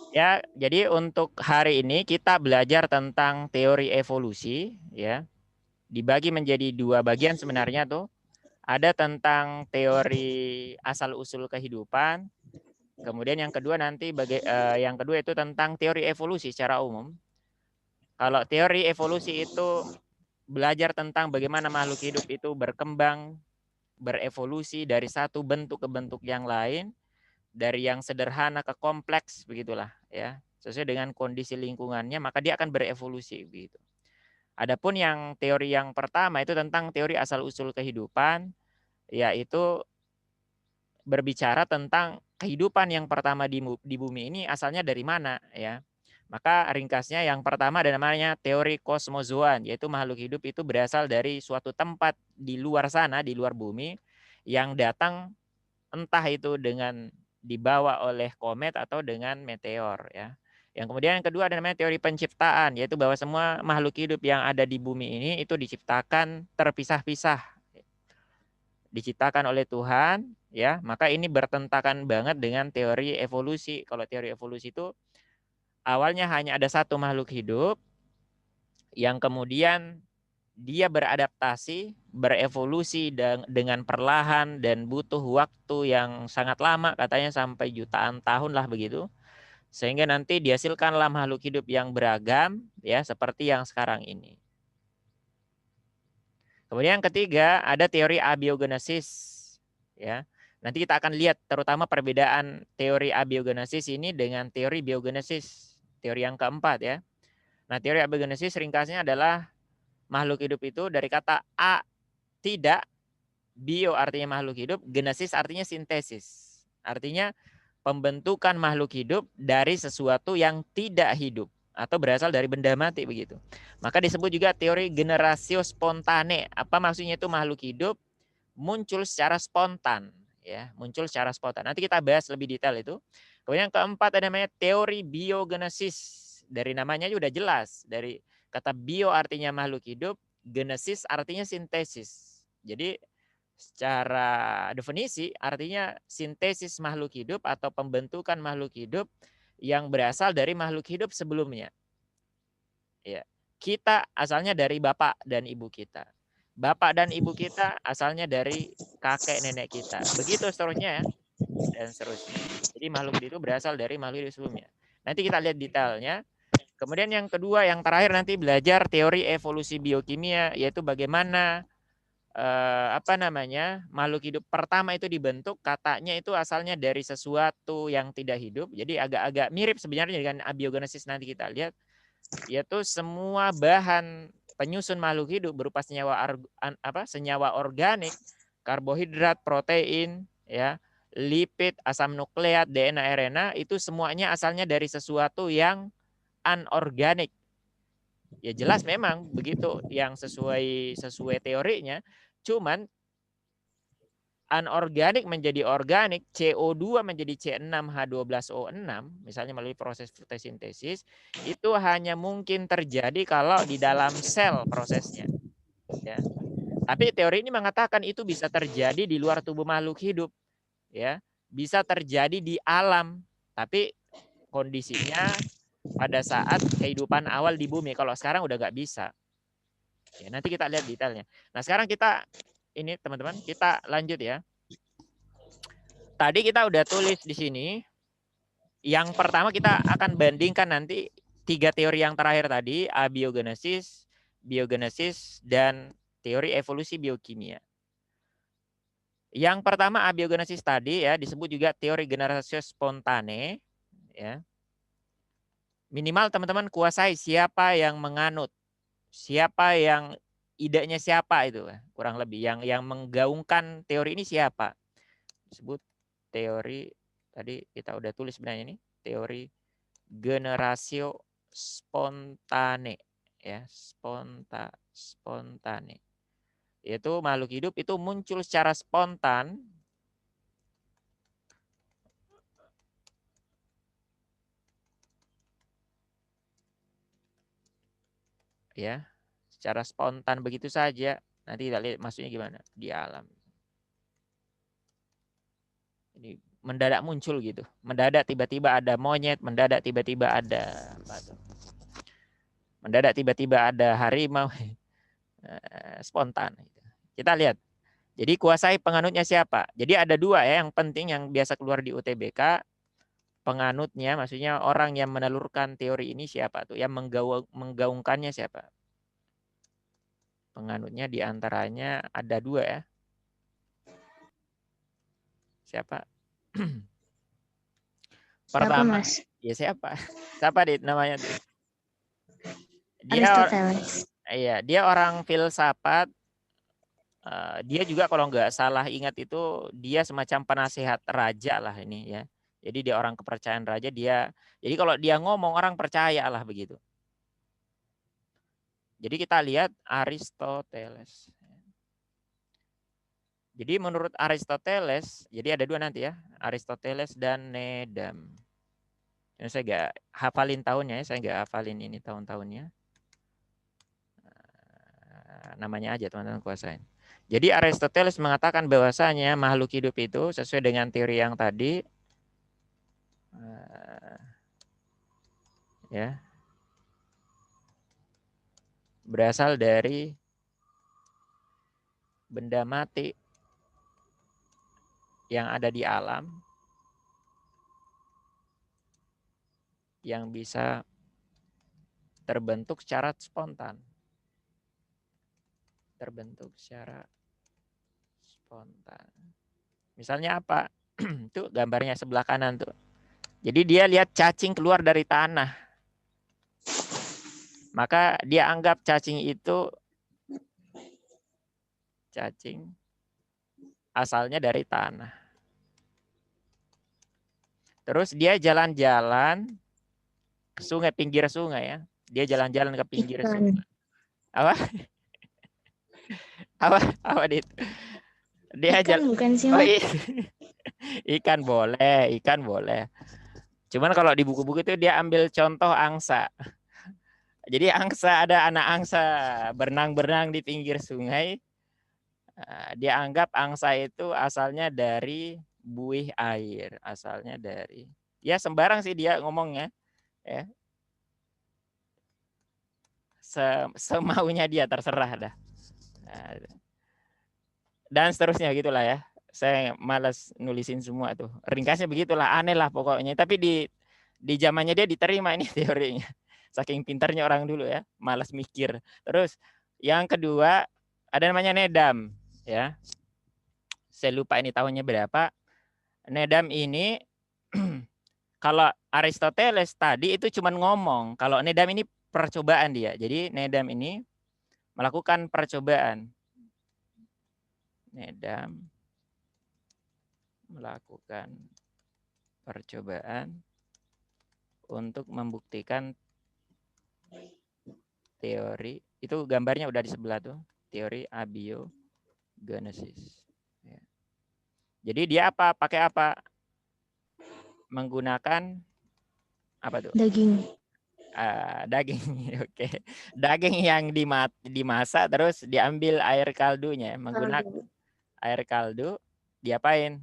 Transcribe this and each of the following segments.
Ya, jadi untuk hari ini kita belajar tentang teori evolusi, ya. Dibagi menjadi dua bagian sebenarnya tuh. Ada tentang teori asal-usul kehidupan, kemudian yang kedua nanti yang kedua itu tentang teori evolusi secara umum. Kalau teori evolusi itu belajar tentang bagaimana makhluk hidup itu berkembang, berevolusi dari satu bentuk ke bentuk yang lain, dari yang sederhana ke kompleks begitulah ya. Sesuai dengan kondisi lingkungannya maka dia akan berevolusi begitu. Adapun yang teori yang pertama itu tentang teori asal-usul kehidupan, yaitu berbicara tentang kehidupan yang pertama di bumi ini asalnya dari mana ya. Maka ringkasnya yang pertama ada namanya teori kosmozoan, yaitu makhluk hidup itu berasal dari suatu tempat di luar sana, di luar bumi, yang datang entah itu dengan dibawa oleh komet atau dengan meteor ya. Yang kemudian yang kedua ada namanya teori penciptaan, yaitu bahwa semua makhluk hidup yang ada di bumi ini itu diciptakan terpisah-pisah, diciptakan oleh Tuhan ya. Maka ini bertentangan banget dengan teori evolusi. Kalau teori evolusi itu awalnya hanya ada satu makhluk hidup yang kemudian dia beradaptasi, berevolusi dengan perlahan dan butuh waktu yang sangat lama, katanya sampai jutaan tahun lah begitu. Sehingga nanti dihasilkanlah makhluk hidup yang beragam ya seperti yang sekarang ini. Kemudian yang ketiga ada teori abiogenesis ya. Nanti kita akan lihat terutama perbedaan teori abiogenesis ini dengan teori biogenesis, teori yang keempat ya. Nah, teori abiogenesis ringkasnya adalah makhluk hidup itu dari kata a tidak, bio artinya makhluk hidup, genesis artinya sintesis. Artinya pembentukan makhluk hidup dari sesuatu yang tidak hidup atau berasal dari benda mati begitu. Maka disebut juga teori generasio spontane. Apa maksudnya itu makhluk hidup muncul secara spontan ya, muncul secara spontan. Nanti kita bahas lebih detail itu. Kemudian yang keempat ada namanya teori biogenesis. Dari namanya sudah jelas, dari kata bio artinya makhluk hidup, genesis artinya sintesis. Jadi secara definisi artinya sintesis makhluk hidup atau pembentukan makhluk hidup yang berasal dari makhluk hidup sebelumnya. Ya. Kita asalnya dari bapak dan ibu kita. Bapak dan ibu kita asalnya dari kakek nenek kita. Begitu seterusnya ya, dan seterusnya. Jadi makhluk hidup itu berasal dari makhluk hidup sebelumnya. Nanti kita lihat detailnya. Kemudian yang kedua, yang terakhir nanti belajar teori evolusi biokimia, yaitu bagaimana apa namanya, makhluk hidup pertama itu dibentuk, katanya itu asalnya dari sesuatu yang tidak hidup. Jadi agak-agak mirip sebenarnya dengan abiogenesis, nanti kita lihat, yaitu semua bahan penyusun makhluk hidup berupa senyawa organik, karbohidrat, protein, ya, lipid, asam nukleat, DNA, RNA itu semuanya asalnya dari sesuatu yang anorganik. Ya jelas memang begitu yang sesuai teorinya. Cuman anorganik menjadi organik, CO2 menjadi C6H12O6, misalnya melalui proses fotosintesis, itu hanya mungkin terjadi kalau di dalam sel prosesnya. Ya. Tapi teori ini mengatakan itu bisa terjadi di luar tubuh makhluk hidup, ya, bisa terjadi di alam, tapi kondisinya pada saat kehidupan awal di bumi. Kalau sekarang udah nggak bisa. Ya, nanti kita lihat detailnya. Nah, sekarang kita ini teman-teman, kita lanjut ya. Tadi kita udah tulis di sini. Yang pertama kita akan bandingkan nanti tiga teori yang terakhir tadi, abiogenesis, biogenesis, dan teori evolusi biokimia. Yang pertama abiogenesis tadi ya disebut juga teori generasi spontane ya. Minimal teman-teman kuasai siapa yang menganut, siapa yang idenya siapa itu kurang lebih yang menggaungkan teori ini siapa. Disebut teori tadi kita udah tulis sebenarnya ini, teori generasio spontane ya, spontane. Yaitu makhluk hidup itu muncul secara spontan ya, secara spontan begitu saja. Nanti kita lihat maksudnya gimana di alam. Ini mendadak muncul gitu. Mendadak tiba-tiba ada monyet, mendadak tiba-tiba ada apa tuh? Mendadak tiba-tiba ada harimau. Spontan. Kita lihat. Jadi kuasai penganutnya siapa? Jadi ada dua ya yang penting yang biasa keluar di UTBK. Penganutnya, maksudnya orang yang menelurkan teori ini siapa tuh? Yang menggaungkannya siapa? Penganutnya diantaranya ada dua ya. Siapa? Pertama, Mas? ya siapa? Siapa dit namanya dit? Aristoteles. Iya, dia orang filsafat. Dia juga kalau nggak salah ingat itu dia semacam penasehat raja lah ini ya. Jadi dia orang kepercayaan raja dia. Jadi kalau dia ngomong orang percaya lah begitu. Jadi kita lihat Aristoteles. Jadi menurut Aristoteles, jadi ada dua nanti ya, Aristoteles dan Nedam. Ini saya nggak hafalin tahunnya ya, saya nggak hafalin ini tahun-tahunnya. Namanya aja teman-teman kuasain. Jadi Aristoteles mengatakan bahwasanya makhluk hidup itu sesuai dengan teori yang tadi, ya, berasal dari benda mati yang ada di alam yang bisa terbentuk secara spontan. Terbentuk secara spontan. Misalnya apa? Tuh gambarnya sebelah kanan tuh. Jadi dia lihat cacing keluar dari tanah. Maka dia anggap cacing itu cacing asalnya dari tanah. Terus dia jalan-jalan ke sungai, pinggir sungai ya. Dia jalan-jalan ke pinggir sungai. Apa? Apa dit? Dia ikan bukan sih, oh, Mas? ikan boleh. Cuman kalau di buku-buku itu dia ambil contoh angsa. Jadi angsa, ada anak angsa berenang-berenang di pinggir sungai. Dia anggap angsa itu asalnya dari buih air, asalnya dari, ya sembarang sih dia ngomongnya, ya. Semaunya dia, terserah dah. Dan seterusnya gitulah ya. Saya malas nulisin semua tuh. Ringkasnya begitulah, aneh lah pokoknya. Tapi di zamannya dia diterima ini teorinya. Saking pintarnya orang dulu ya, malas mikir. Terus yang kedua ada namanya Nedam ya. Saya lupa ini tahunnya berapa. Nedam ini kalau Aristoteles tadi itu cuma ngomong. Kalau Nedam ini percobaan dia. Jadi Nedam ini melakukan percobaan. Nedam melakukan percobaan untuk membuktikan teori. Itu gambarnya udah di sebelah tuh. Teori abiogenesis. Ya. Jadi dia apa? Pakai apa? Menggunakan apa tuh? Daging. Daging. Oke. Daging yang dimasak terus diambil air kaldunya. Menggunakan air kaldu. Diapain?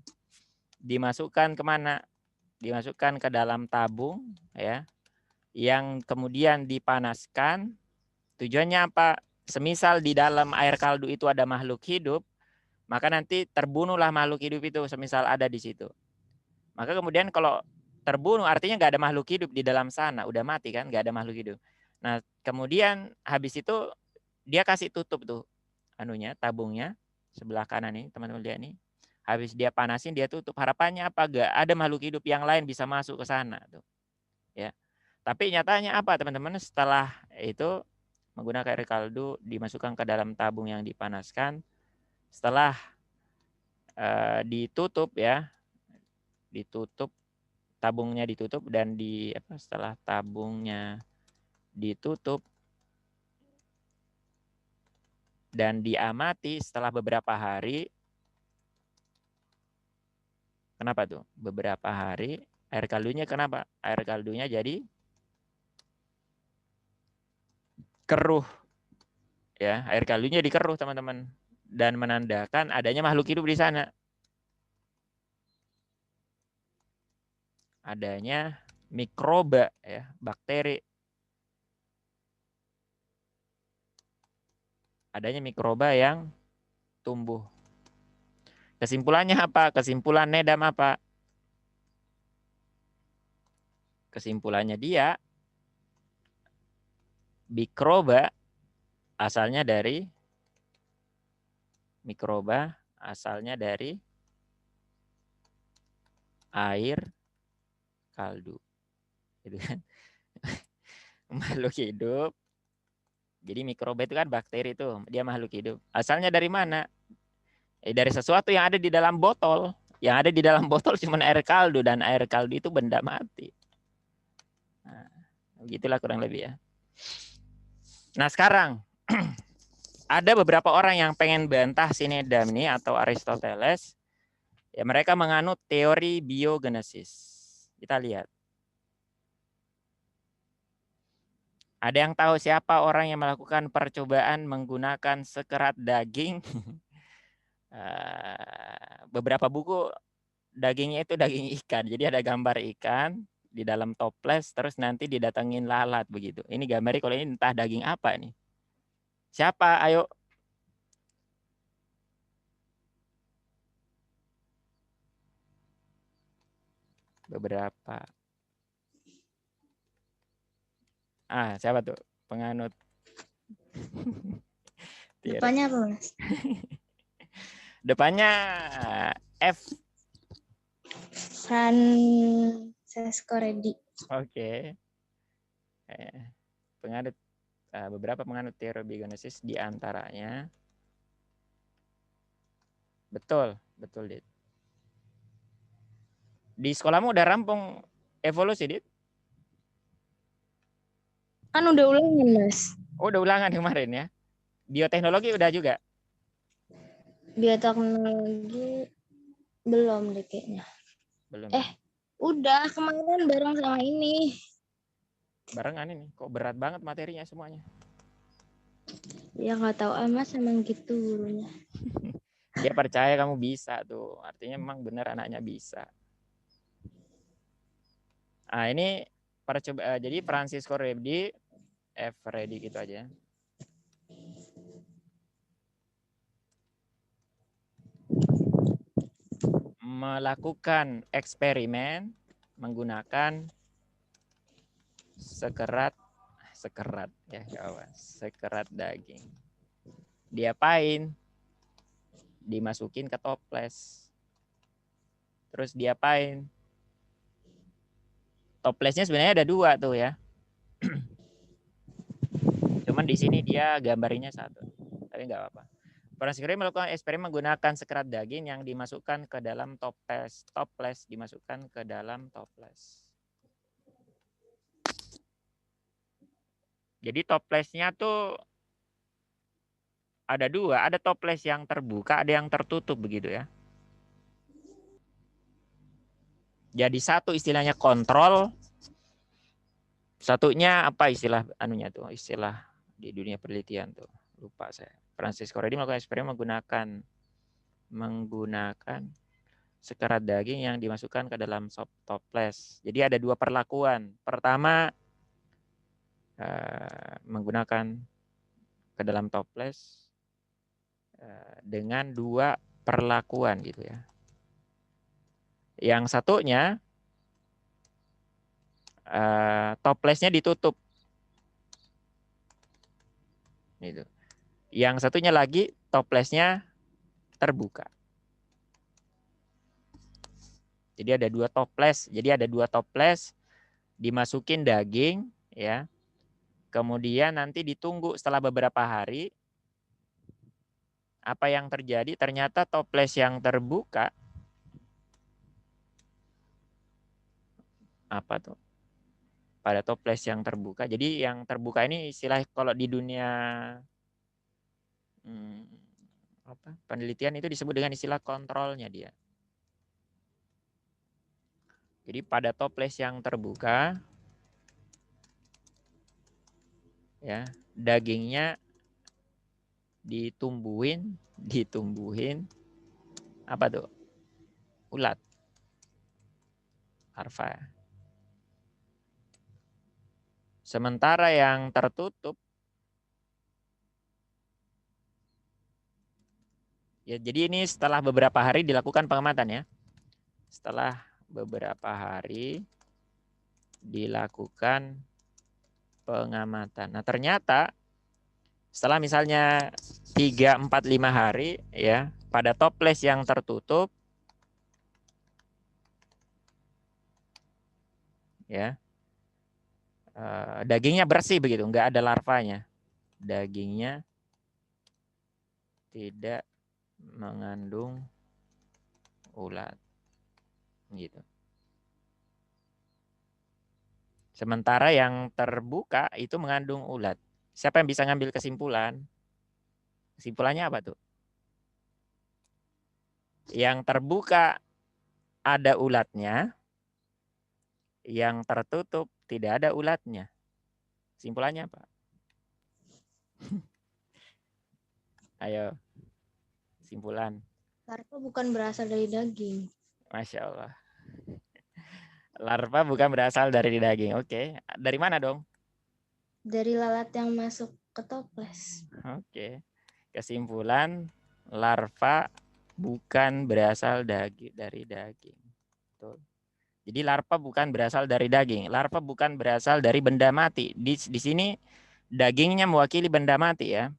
Dimasukkan kemana? Dimasukkan ke dalam tabung ya, yang kemudian dipanaskan. Tujuannya apa? Semisal di dalam air kaldu itu ada makhluk hidup, maka nanti terbunuhlah makhluk hidup itu semisal ada di situ. Maka kemudian kalau terbunuh artinya nggak ada makhluk hidup di dalam sana, udah mati kan, nggak ada makhluk hidup. Nah kemudian habis itu dia kasih tutup tuh anunya, tabungnya sebelah kanan nih teman-teman lihat nih. Habis dia panasin dia tutup. Harapannya apa? Gak ada makhluk hidup yang lain bisa masuk ke sana tuh. Ya. Tapi nyatanya apa teman-teman? Setelah itu menggunakan air kaldu dimasukkan ke dalam tabung yang dipanaskan. Setelah ditutup ya, ditutup, tabungnya ditutup dan setelah tabungnya ditutup dan diamati setelah beberapa hari. Kenapa tuh? Beberapa hari air kaldunya kenapa? Air kaldunya jadi keruh. Ya, air kaldunya dikeruh teman-teman dan menandakan adanya makhluk hidup di sana. adanya mikroba ya, bakteri. Adanya mikroba yang tumbuh. Kesimpulannya apa? Kesimpulan Nedam apa? Kesimpulannya dia mikroba asalnya dari air kaldu. Gitu kan. Makhluk hidup. Jadi mikroba itu kan bakteri itu, dia makhluk hidup. Asalnya dari mana? Dari sesuatu yang ada di dalam botol. Yang ada di dalam botol cuma air kaldu, dan air kaldu itu benda mati. Nah, begitulah kurang lebih ya. Nah sekarang ada beberapa orang yang pengen bantah si Nedam ini atau Aristoteles. Ya mereka menganut teori biogenesis. Kita lihat. Ada yang tahu siapa orang yang melakukan percobaan menggunakan sekerat daging? Beberapa buku dagingnya itu daging ikan. Jadi ada gambar ikan di dalam toples, terus nanti didatengin lalat begitu. Ini gambarnya kalau ini entah daging apa nih. Siapa? Ayo. Beberapa. Siapa tuh? Penganut. Depannya apa, Mas? Depannya F. Francesco Redi. Oke. Penganut beberapa penganut teori biogenesis di antaranya. Betul, Dit. Di sekolahmu udah rampung evolusi, Dit? Kan udah ulangan, Mas. Oh, udah ulangan kemarin ya. Bioteknologi udah juga? Bioteknologi belum deh kayaknya. Belum. Udah kemarin bareng sama ini. Barengan ini, kok berat banget materinya semuanya. Ya nggak tahu, Mas emang gitu gurunya. Dia percaya kamu bisa tuh, artinya memang benar anaknya bisa. Ini jadi Francisco Redi, F Redi gitu aja. Melakukan eksperimen menggunakan sekerat daging. Diapain? Dimasukin ke toples. Terus diapain? Toplesnya sebenarnya ada 2 tuh ya. Cuman di sini dia gambarnya 1. Tapi nggak apa-apa. Francisco Redi melakukan eksperimen menggunakan sekerat daging yang dimasukkan ke dalam toples dimasukkan ke dalam toples. Jadi toplesnya tuh ada 2, ada toples yang terbuka, ada yang tertutup begitu ya. Jadi satu istilahnya kontrol, satunya apa istilah anunya tuh, istilah di dunia penelitian tuh, lupa saya. Francisco Redi melakukan eksperimen menggunakan sekerat daging yang dimasukkan ke dalam toples. Jadi ada 2 perlakuan. Pertama menggunakan ke dalam toples dengan 2 perlakuan gitu ya. Yang satunya toplesnya ditutup. Gitu. Yang satunya lagi toplesnya terbuka. Jadi ada 2 toples. Jadi ada 2 toples dimasukin daging ya. Kemudian nanti ditunggu setelah beberapa hari. Apa yang terjadi? Ternyata toples yang terbuka apa tuh? Pada toples yang terbuka. Jadi yang terbuka ini istilah kalau di dunia penelitian itu disebut dengan istilah kontrolnya dia. Jadi pada toples yang terbuka ya, dagingnya ditumbuhin apa tuh? Ulat. Larva. Sementara yang tertutup, ya jadi ini setelah beberapa hari dilakukan pengamatan ya. Setelah beberapa hari dilakukan pengamatan. Nah, ternyata setelah misalnya 3, 4, 5 hari ya, pada toples yang tertutup ya, dagingnya bersih begitu, enggak ada larvanya. Dagingnya tidak mengandung ulat gitu. Sementara yang terbuka itu mengandung ulat. Siapa yang bisa ngambil kesimpulan? Kesimpulannya apa tuh? Yang terbuka ada ulatnya, yang tertutup tidak ada ulatnya. Kesimpulannya apa? Ayo, kesimpulan. Larva bukan berasal dari daging. Masya Allah. Larva bukan berasal dari daging. Oke, dari mana dong? Dari lalat yang masuk ke toples. Oke. Kesimpulan, larva bukan berasal dari daging. Betul. Jadi larva bukan berasal dari daging. Larva bukan berasal dari benda mati. Di sini dagingnya mewakili benda mati ya.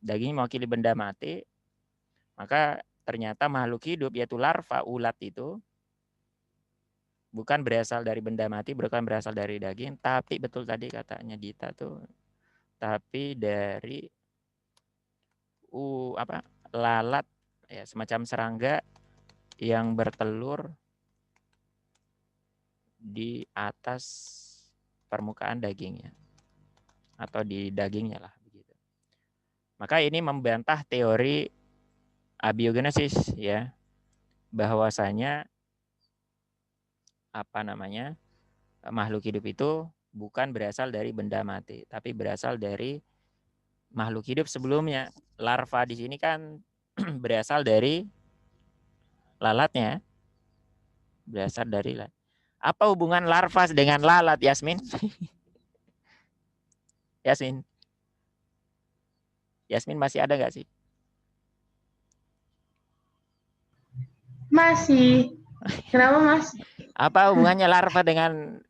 Daging mewakili benda mati. Maka ternyata makhluk hidup yaitu larva ulat itu bukan berasal dari benda mati, bukan berasal dari daging, tapi betul tadi katanya Dita tuh, tapi dari lalat ya, semacam serangga yang bertelur di atas permukaan dagingnya atau di dagingnya lah begitu. Maka ini membantah teori abiogenesis ya, bahwasanya makhluk hidup itu bukan berasal dari benda mati, tapi berasal dari makhluk hidup sebelumnya. Larva di sini kan berasal dari lalatnya. Berasal dari lalat. Apa hubungan larva dengan lalat, Yasmin? Yasmin? Yasmin masih ada nggak sih? Masih. Kenapa, Mas? Apa hubungannya larva dengan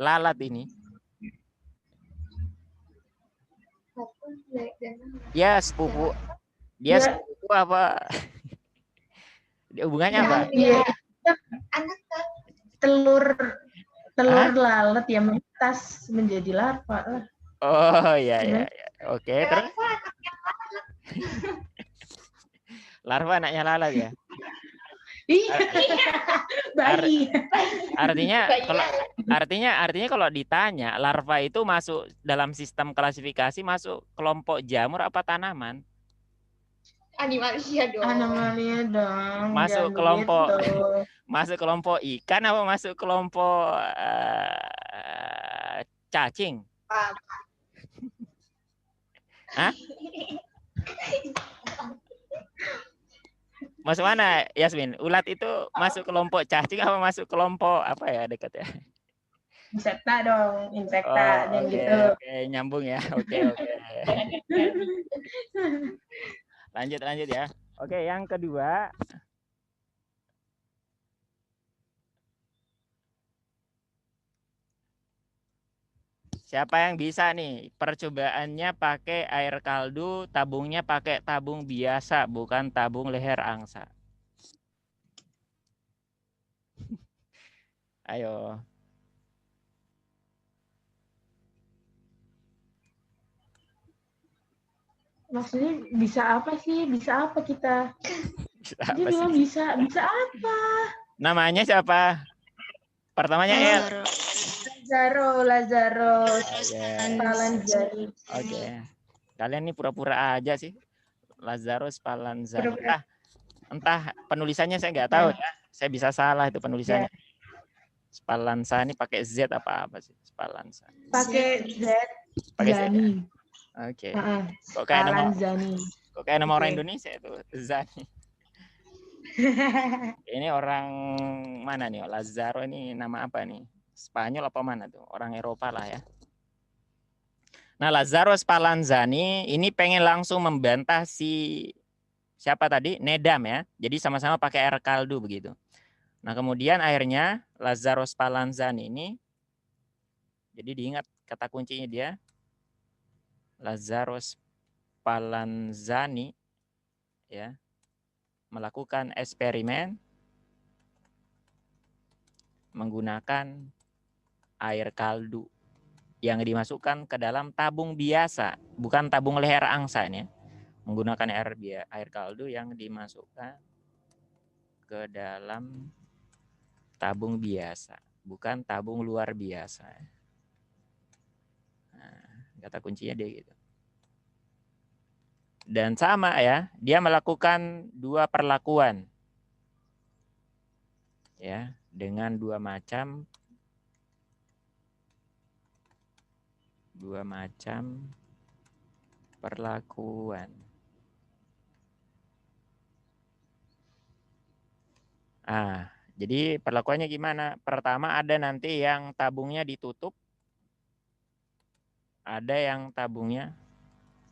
lalat ini? Ya sepupu. Dia sepupu apa? Hubungannya apa? Iya. Telur lalat yang menetas menjadi larva lah. Oh iya ya. Oke, terus? Larva anaknya lalat ya? Iya. Bayi. Artinya kalau ditanya larva itu masuk dalam sistem klasifikasi masuk kelompok jamur apa tanaman? Animalia dong. Masuk kelompok masuk kelompok ikan apa masuk kelompok cacing? Hah? Masuk mana, Yasmin? Ulat itu masuk kelompok cacing apa masuk kelompok apa ya dekat ya? Insekta dong, insekta dan gitu. Oke, nyambung ya. Oke. Lanjut ya. Oke, yang kedua. Siapa yang bisa nih? Percobaannya pakai air kaldu, tabungnya pakai tabung biasa, bukan tabung leher angsa. Ayo. Maksudnya bisa apa sih? Bisa apa kita? Dia bilang bisa apa? Namanya siapa? Pertamanya El. Lazaro. Spallanzani. Oke. Kalian nih pura-pura aja sih. Lazaro Spallanzani. Entah penulisannya saya nggak tahu ya. Saya bisa salah itu penulisannya. Spallanzani pakai Z apa sih? Spallanzani. Pakai Z. Pakai Z. Ya? Oke. Kok kayak nama orang Indonesia itu Zani. Ini orang mana nih? Lazaro ini nama apa nih? Spanyol apa mana tuh? Orang Eropa lah ya. Nah, Lazzaro Spallanzani ini pengen langsung membantah si siapa tadi? Nedam ya. Jadi sama-sama pakai air kaldu begitu. Nah, kemudian akhirnya Lazzaro Spallanzani ini, jadi diingat kata kuncinya dia, Lazzaro Spallanzani ya, melakukan eksperimen menggunakan air kaldu yang dimasukkan ke dalam tabung biasa, bukan tabung leher angsa ini ya. Menggunakan air kaldu yang dimasukkan ke dalam tabung biasa, bukan tabung luar biasa. Nah, kata kuncinya dia gitu. Dan sama ya, dia melakukan dua perlakuan ya, dengan dua macam perlakuan. Jadi perlakuannya gimana? Pertama ada nanti yang tabungnya ditutup, ada yang tabungnya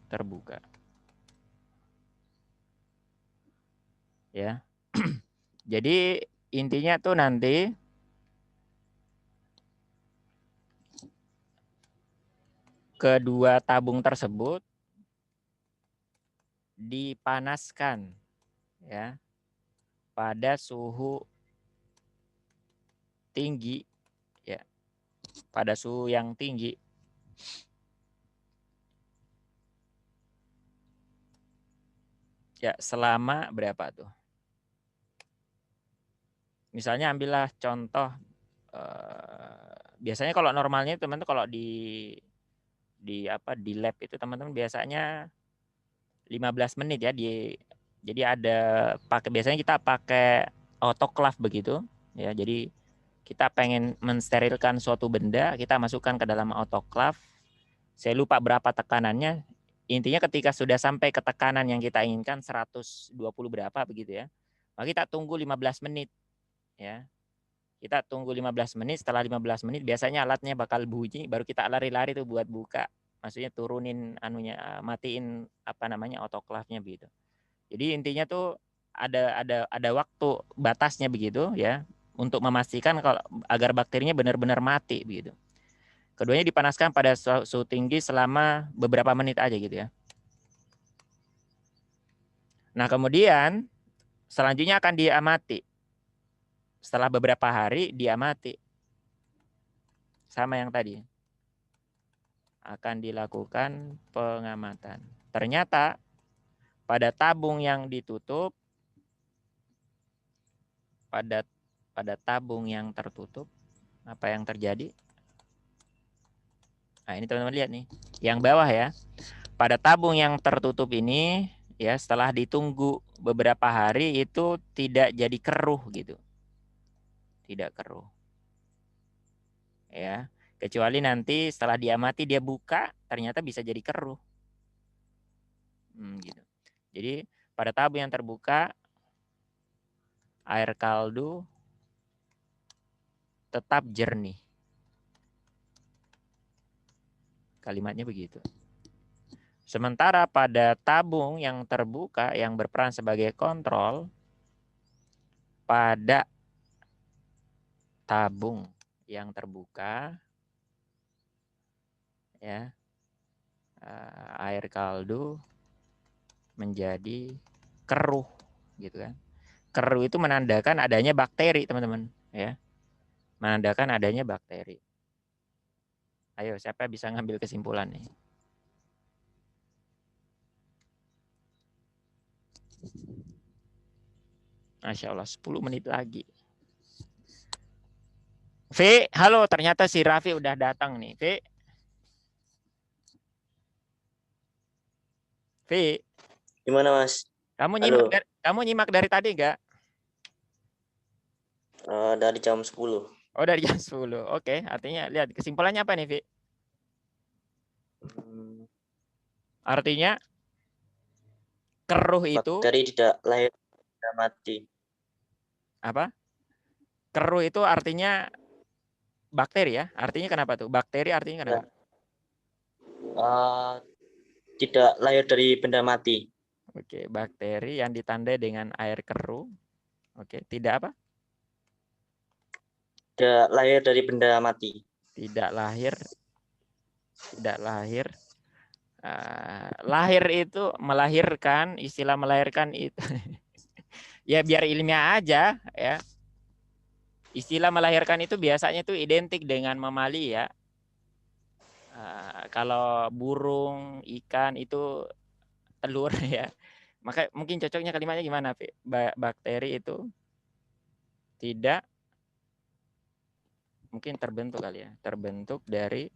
terbuka. Ya. Jadi intinya tuh nanti kedua tabung tersebut dipanaskan ya pada suhu tinggi ya, pada suhu yang tinggi ya selama berapa tuh? Misalnya ambillah contoh biasanya kalau normalnya teman-teman kalau di lab itu teman-teman biasanya 15 menit ya jadi ada biasanya kita pakai autoclave begitu ya. Jadi kita pengen mensterilkan suatu benda, kita masukkan ke dalam autoclave. Saya lupa berapa tekanannya. Intinya ketika sudah sampai ke tekanan yang kita inginkan 120 berapa begitu ya. Maka kita tunggu 15 menit ya. Kita tunggu 15 menit, setelah 15 menit biasanya alatnya bakal bunyi, baru kita lari-lari tuh buat buka. Maksudnya turunin matiin autoclave-nya begitu. Jadi intinya tuh ada waktu batasnya begitu ya, untuk memastikan kalau agar bakterinya benar-benar mati begitu. Keduanya dipanaskan pada suhu tinggi selama beberapa menit aja gitu ya. Nah, kemudian selanjutnya akan diamati. Setelah beberapa hari diamati. Sama yang tadi. Akan dilakukan pengamatan. Ternyata pada tabung yang ditutup, pada tabung yang tertutup, apa yang terjadi? Nah, ini teman-teman lihat nih. Yang bawah ya. Pada tabung yang tertutup ini ya, setelah ditunggu beberapa hari itu tidak jadi keruh gitu. Tidak keruh. Ya, kecuali nanti setelah diamati dia buka ternyata bisa jadi keruh. Gitu. Jadi pada tabung yang terbuka air kaldu tetap jernih. Kalimatnya begitu. Sementara pada tabung yang terbuka yang berperan sebagai kontrol, pada tabung yang terbuka ya, air kaldu menjadi keruh gitu kan. Keruh itu menandakan adanya bakteri, teman-teman ya. Menandakan adanya bakteri. Ayo, siapa bisa ngambil kesimpulan nih? Masya Allah, 10 menit lagi. V, halo, ternyata si Raffi udah datang nih. V. Gimana, Mas? Kamu nyimak dari tadi enggak? Dari jam 10. Oh, dari jam 10. Oke, artinya lihat kesimpulannya apa nih, Vi? Artinya keruh itu bakteri tidak lahir, tidak mati. Apa? Keruh itu artinya bakteri ya. Artinya kenapa tuh? Bakteri artinya Ya. kenapa? Tidak lahir dari benda mati. Oke, bakteri yang ditandai dengan air keruh. Oke, tidak apa? Tidak lahir dari benda mati. Tidak lahir. Tidak lahir. Lahir itu melahirkan, istilah melahirkan itu ya biar ilmiah aja ya. Istilah melahirkan itu biasanya itu identik dengan mamalia. Kalau burung, ikan itu telur ya. Maka mungkin cocoknya kalimatnya gimana, Pi? Bakteri itu tidak mungkin terbentuk kali ya. Terbentuk dari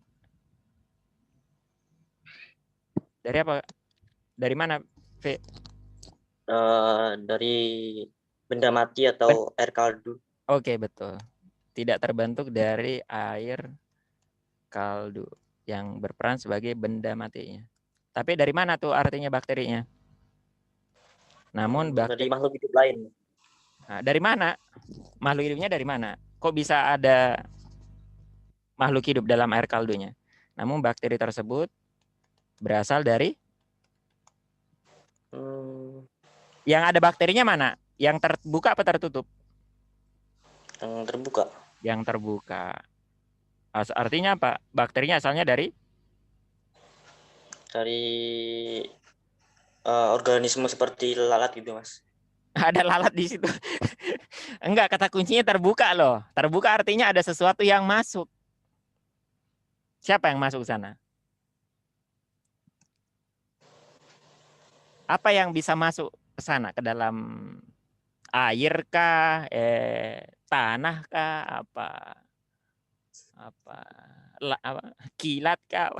apa? Dari mana, Pi? Dari benda mati atau air kaldu. Oke, betul. Tidak terbentuk dari air kaldu yang berperan sebagai benda matinya. Tapi dari mana tuh artinya bakterinya? Namun dari makhluk hidup lain. Nah, dari mana? Makhluk hidupnya dari mana? Kok bisa ada makhluk hidup dalam air kaldunya? Namun bakteri tersebut berasal dari yang ada bakterinya mana? Yang terbuka apa tertutup? Yang terbuka. Yang terbuka. Artinya apa? Bakterinya asalnya dari organisme seperti lalat gitu, Mas. ada lalat di situ. Enggak, kata kuncinya terbuka loh. Terbuka artinya ada sesuatu yang masuk. Siapa yang masuk ke sana? Apa yang bisa masuk ke sana? Ke dalam air kah? Tanah kah? Apa? Kilat kah?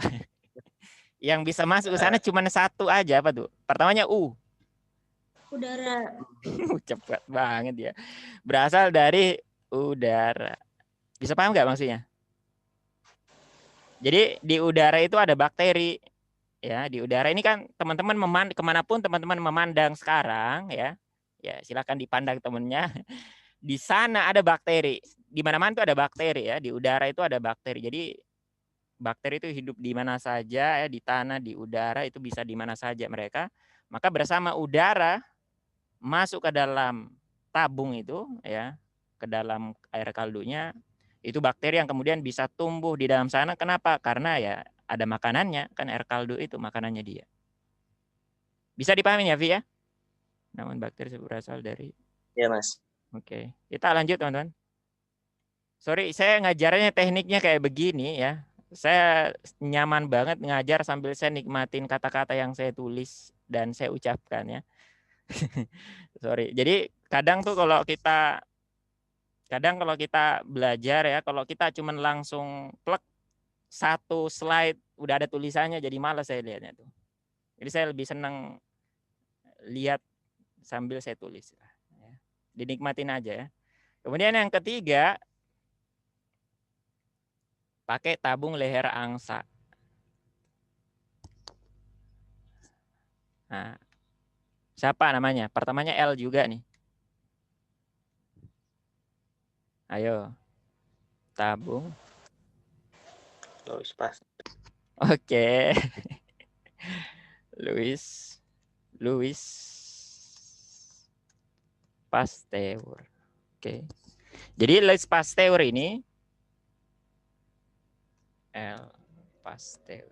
Yang bisa masuk ke sana cuma satu aja, apa tuh? Pertamanya Udara. Cepat banget ya. Berasal dari udara. Bisa paham nggak maksudnya? Jadi di udara itu ada bakteri. Ya, di udara ini kan teman-teman kemanapun teman-teman memandang sekarang ya, silakan dipandang temennya. Di sana ada bakteri. Di mana-mana itu ada bakteri ya. Di udara itu ada bakteri. Jadi bakteri itu hidup di mana saja ya, di tanah, di udara, itu bisa di mana saja mereka. Maka bersama udara masuk ke dalam tabung itu ya, ke dalam air kaldunya, itu bakteri yang kemudian bisa tumbuh di dalam sana. Kenapa? Karena ya ada makanannya, kan air kaldu itu makanannya dia. Bisa dipahami ya, Vi ya? Namun bakteri berasal dari... Ya, Mas. Oke, kita lanjut teman-teman. Sorry, saya ngajarnya tekniknya kayak begini ya. Saya nyaman banget ngajar sambil saya nikmatin kata-kata yang saya tulis dan saya ucapkan ya. Sorry. Jadi kadang kalau kita belajar ya, kalau kita cuman langsung plek satu slide udah ada tulisannya, jadi malas saya lihatnya tuh. Jadi saya lebih senang lihat sambil saya tulis. Dinikmatin aja ya. Kemudian yang ketiga, pakai tabung leher angsa. Nah, siapa namanya? Pertamanya L juga nih. Ayo. Tabung. Louis Pasteur. Oke. Louis Pasteur. Oke. Jadi Louis Pasteur ini L. Pasteur.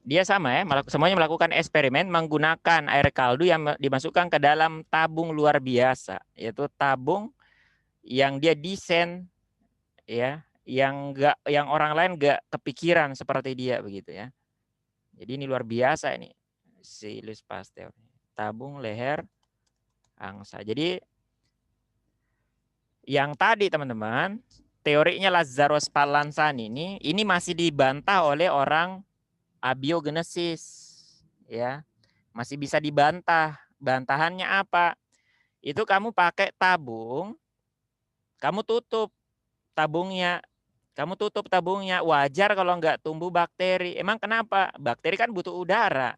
Dia sama ya, semuanya melakukan eksperimen menggunakan air kaldu yang dimasukkan ke dalam tabung luar biasa, yaitu tabung yang dia desain ya, yang orang lain nggak kepikiran seperti dia begitu ya. Jadi ini luar biasa ini si Louis Pasteur. Tabung leher angsa. Jadi yang tadi teman-teman, teorinya Lazarus Spallanzani ini masih dibantah oleh orang abiogenesis ya. Masih bisa dibantah. Bantahannya apa? Itu kamu pakai tabung, kamu tutup tabungnya. Wajar kalau nggak tumbuh bakteri. Emang kenapa? Bakteri kan butuh udara.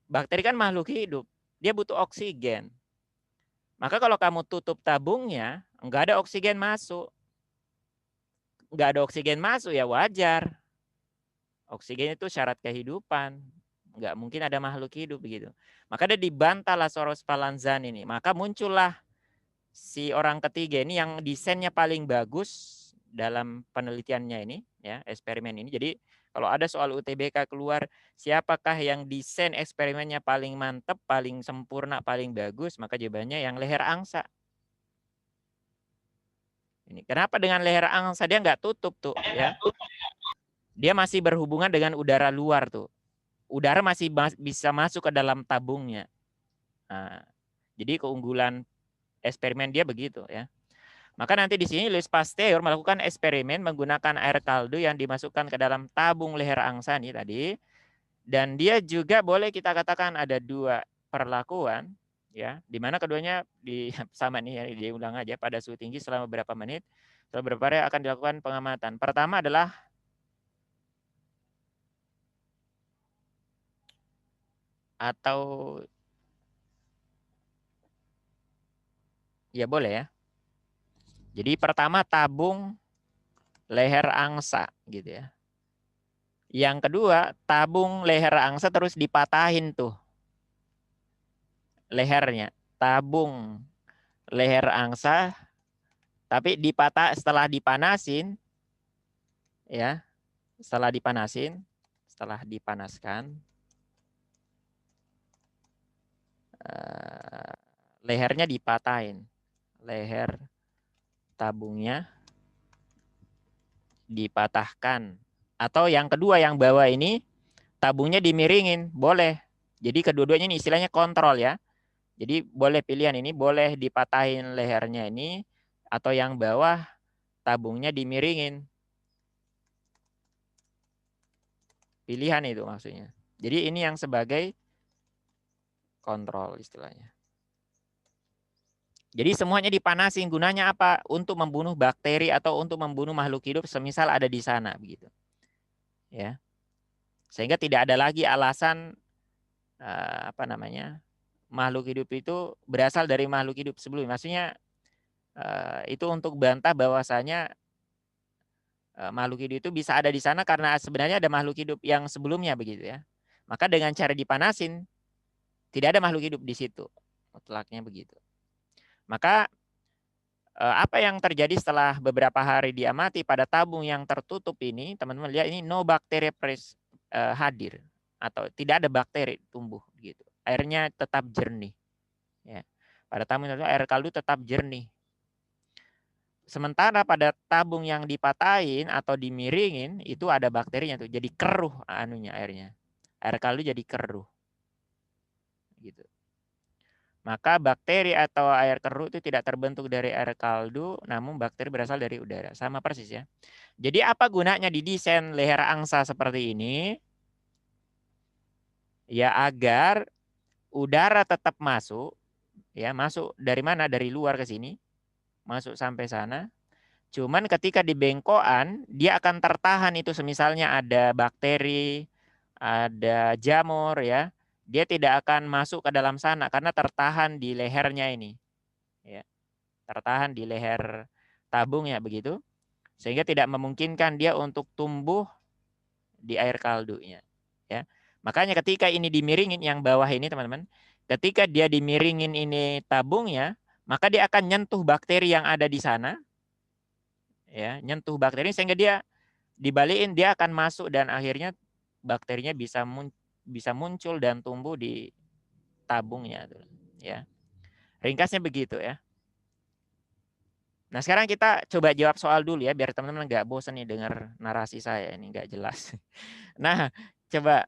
Bakteri kan makhluk hidup. Dia butuh oksigen. Maka kalau kamu tutup tabungnya, nggak ada oksigen masuk. Nggak ada oksigen masuk ya wajar. Oksigen itu syarat kehidupan. Nggak mungkin ada makhluk hidup begitu. Maka dia dibantah Lazarus Spallanzani ini. Maka muncullah si orang ketiga ini yang desainnya paling bagus dalam penelitiannya ini, ya, eksperimen ini. Jadi kalau ada soal UTBK keluar, siapakah yang desain eksperimennya paling mantap, paling sempurna, paling bagus, maka jawabannya yang leher angsa. Ini kenapa dengan leher angsa dia nggak tutup tuh, ya? Dia masih berhubungan dengan udara luar tuh. Udara masih bisa masuk ke dalam tabungnya. Nah, jadi keunggulan eksperimen dia begitu, ya. Maka nanti di sini Louis Pasteur melakukan eksperimen menggunakan air kaldu yang dimasukkan ke dalam tabung leher angsa nih tadi. Dan dia juga boleh kita katakan ada dua perlakuan, ya, di mana keduanya sama nih ya, diulang aja pada suhu tinggi selama beberapa menit. Setelah beberapa hari akan dilakukan pengamatan. Pertama adalah atau ya boleh ya. Jadi pertama tabung leher angsa gitu ya. Yang kedua, tabung leher angsa terus dipatahin tuh lehernya. Tabung leher angsa tapi setelah dipanasin ya. Setelah dipanaskan lehernya dipatahin. Leher tabungnya dipatahkan. Atau yang kedua yang bawah ini tabungnya dimiringin, boleh. Jadi kedua-duanya ini istilahnya kontrol ya. Jadi boleh pilihan ini, boleh dipatahin lehernya ini, atau yang bawah tabungnya dimiringin. Pilihan itu maksudnya. Jadi ini yang sebagai kontrol istilahnya. Jadi semuanya dipanasin, gunanya apa? Untuk membunuh bakteri atau untuk membunuh makhluk hidup semisal ada di sana begitu. Ya. Sehingga tidak ada lagi alasan makhluk hidup itu berasal dari makhluk hidup sebelumnya. Maksudnya itu untuk bantah bahwasanya makhluk hidup itu bisa ada di sana karena sebenarnya ada makhluk hidup yang sebelumnya begitu ya. Maka dengan cara dipanasin tidak ada makhluk hidup di situ. Mutlaknya begitu. Maka apa yang terjadi setelah beberapa hari diamati pada tabung yang tertutup ini, teman-teman lihat ini no bakteri hadir atau tidak ada bakteri tumbuh gitu. Airnya tetap jernih. Ya. Pada tabung itu air kaldu tetap jernih. Sementara pada tabung yang dipatahin atau dimiringin itu ada bakterinya tuh, jadi keruh airnya. Air kaldu jadi keruh. Gitu. Maka bakteri atau air keruh itu tidak terbentuk dari air kaldu, namun bakteri berasal dari udara. Sama persis ya. Jadi apa gunanya didesain leher angsa seperti ini? Ya agar udara tetap masuk, ya masuk dari mana? Dari luar ke sini, masuk sampai sana. Cuman ketika di bengkokan, dia akan tertahan itu semisalnya ada bakteri, ada jamur ya. Dia tidak akan masuk ke dalam sana karena tertahan di lehernya ini. Ya. Tertahan di leher tabung ya begitu. Sehingga tidak memungkinkan dia untuk tumbuh di air kaldunya. Ya. Makanya ketika ini dimiringin yang bawah ini teman-teman, ketika dia dimiringin ini tabungnya, maka dia akan nyentuh bakteri yang ada di sana. Ya, nyentuh bakteri sehingga dia dibalikin dia akan masuk dan akhirnya bakterinya bisa muncul dan tumbuh di tabungnya ya. Ringkasnya begitu ya. Nah, sekarang kita coba jawab soal dulu ya biar teman-teman nggak bosan nih dengar narasi saya ini nggak jelas. Nah, coba